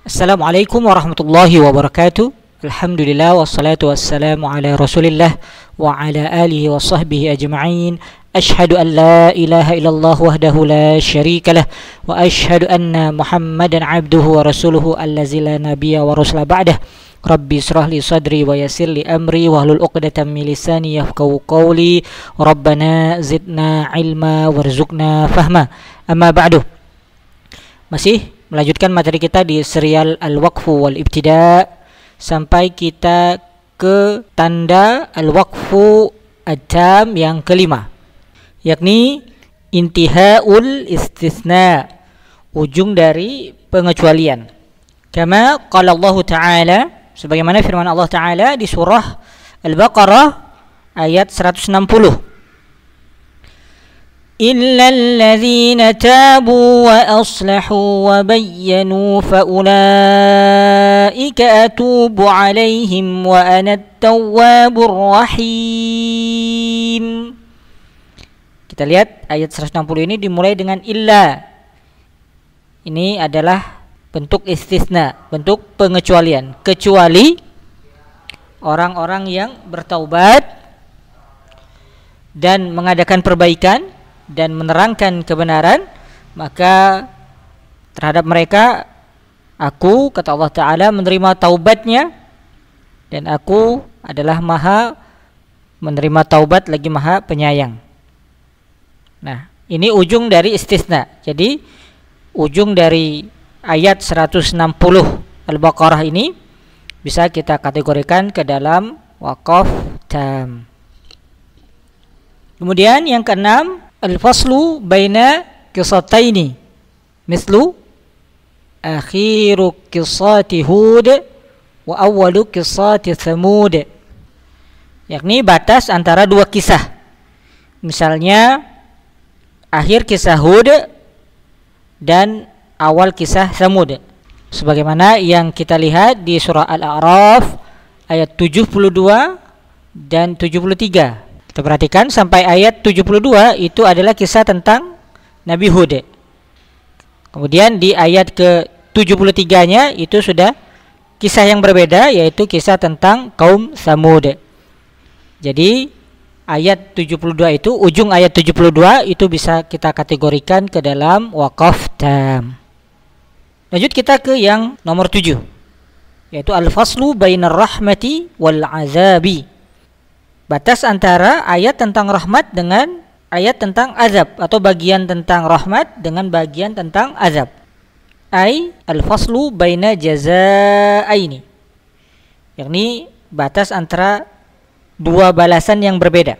Assalamualaikum warahmatullahi wabarakatuh. Alhamdulillah wassalatu wassalamu ala Rasulillah wa ala alihi wa sahbihi ajma'in. Ashhadu an la ilaha illallah wahdahu la syarika lah wa ashhadu anna Muhammadan abduhu wa rasuluhu allazi la nabiyya wa rasula ba'dah. Rabbi israh li sadri wa yassir li amri wahlul 'uqdatam min lisani yafqahu qawli. Rabbana zidna ilma warzuqna fahma. Amma ba'du. Masih melanjutkan materi kita di serial Al-Waqfu wal-Ibtida sampai kita ke tanda Al-Waqfu At-Tam yang kelima, yakni intihaul istisna, ujung dari pengecualian. Kama qala Allah Ta'ala, sebagaimana firman Allah Ta'ala di surah Al-Baqarah ayat 160. إلا الذين تابوا وأصلحوا وبينوا فأولئك أتوب عليهم وأنا التواب الرحيم. Kita lihat ayat 160 ini dimulai dengan illa. Ini adalah bentuk istisna, bentuk pengecualian, kecuali orang-orang yang bertaubat dan mengadakan perbaikan dan menerangkan kebenaran, maka terhadap mereka aku, kata Allah Ta'ala, menerima taubatnya, dan aku adalah maha menerima taubat lagi maha penyayang. Nah, ini ujung dari istisna. Jadi ujung dari ayat 160 Al-Baqarah ini bisa kita kategorikan ke dalam waqaf tam. Kemudian yang keenam, al-faslu baina qissataini mislu akhiru qissati Hud wa awwalu qissati Thamud, yakni batas antara dua kisah. Misalnya akhir kisah Hud dan awal kisah Thamud, sebagaimana yang kita lihat di surah Al-A'raf ayat 72 dan 73. Kita perhatikan sampai ayat 72 itu adalah kisah tentang Nabi Hud. Kemudian di ayat ke-73-nya itu sudah kisah yang berbeda, yaitu kisah tentang kaum Tsamud. Jadi ayat 72 itu, ujung ayat 72 itu bisa kita kategorikan ke dalam waqaf tam. Lanjut kita ke yang nomor 7, yaitu al-faslu bainar rahmati wal azabi, batas antara ayat tentang rahmat dengan ayat tentang azab, atau bagian tentang rahmat dengan bagian tentang azab. Ai al-faslu baina jazaaini, yakni batas antara dua balasan yang berbeda.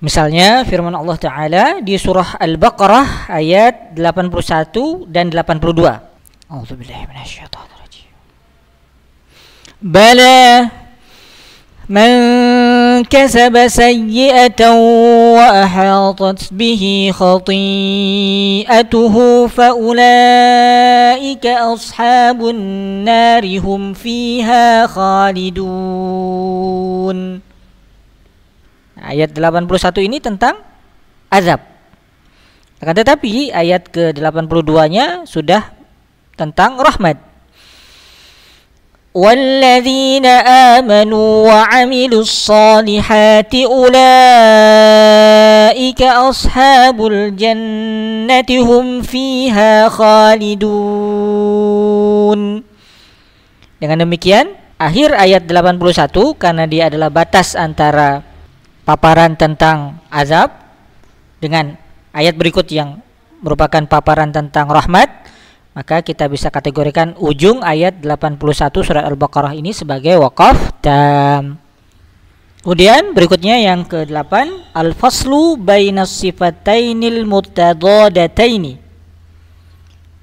Misalnya firman Allah Ta'ala di surah Al-Baqarah ayat 81 dan 82. A'udzubillahi minasyaitonirrajim. Bala من كسب سيئة وأحاطت به خطيئته فأولئك أصحاب النار هم فيها خالدون. Ayat 81 ini tentang azab. Akan tetapi ayat ke-82-nya sudah tentang rahmat. وَالَّذِينَ آمَنُوا وَعَمِلُوا الصَّالِحَاتِ أُولَئِكَ أَصْحَابُ الْجَنَّةِ هُمْ فِيهَا خَالِدُونَ. Dengan demikian, akhir ayat 81 karena dia adalah batas antara paparan tentang azab dengan ayat berikut yang merupakan paparan tentang rahmat, maka kita bisa kategorikan ujung ayat 81 surat Al-Baqarah ini sebagai waqaf tam. Kemudian berikutnya yang ke-8, al-faslu bainas sifatainil mutadadataini,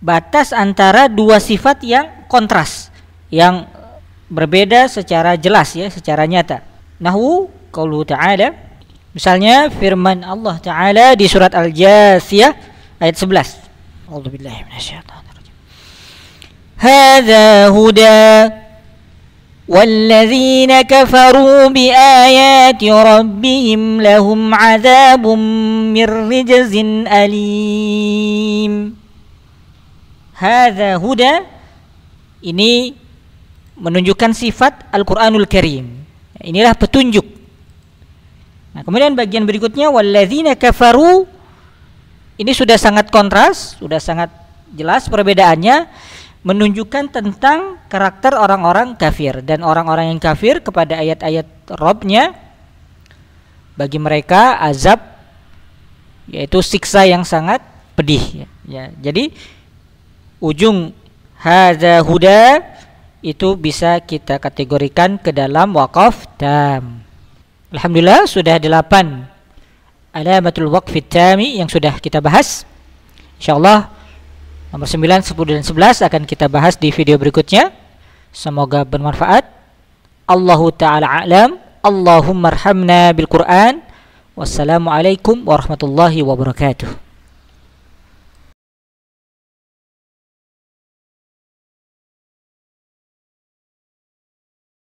batas antara dua sifat yang kontras, yang berbeda secara jelas, ya, secara nyata. Nahwu qauluhu ta'ala, misalnya firman Allah Ta'ala di surat Al-Jasiyah ayat 11. A'udzubillahi minasyaitonir. هذا هدى والذين كفروا بآيات ربهم لهم عذاب من رجز أليم. hadza huda ini menunjukkan sifat Al-Qur'anul Karim. Inilah petunjuk. Nah, kemudian bagian berikutnya walladzina kafaru, ini sudah sangat kontras, sudah sangat jelas perbedaannya, menunjukkan tentang karakter orang-orang kafir. Dan orang-orang yang kafir kepada ayat-ayat Rabb-nya, bagi mereka azab, yaitu siksa yang sangat pedih. Ya, jadi ujung hadza huda itu bisa kita kategorikan ke dalam waqaf tam. Alhamdulillah sudah 8 alamatul waqfi tami yang sudah kita bahas. Insyaallah nomor 9, 10 dan 11 akan kita bahas di video berikutnya. Semoga bermanfaat. Allahu ta'ala a'lam. Allahumma arhamna bil Qur'an. Wassalamualaikum warahmatullahi wabarakatuh.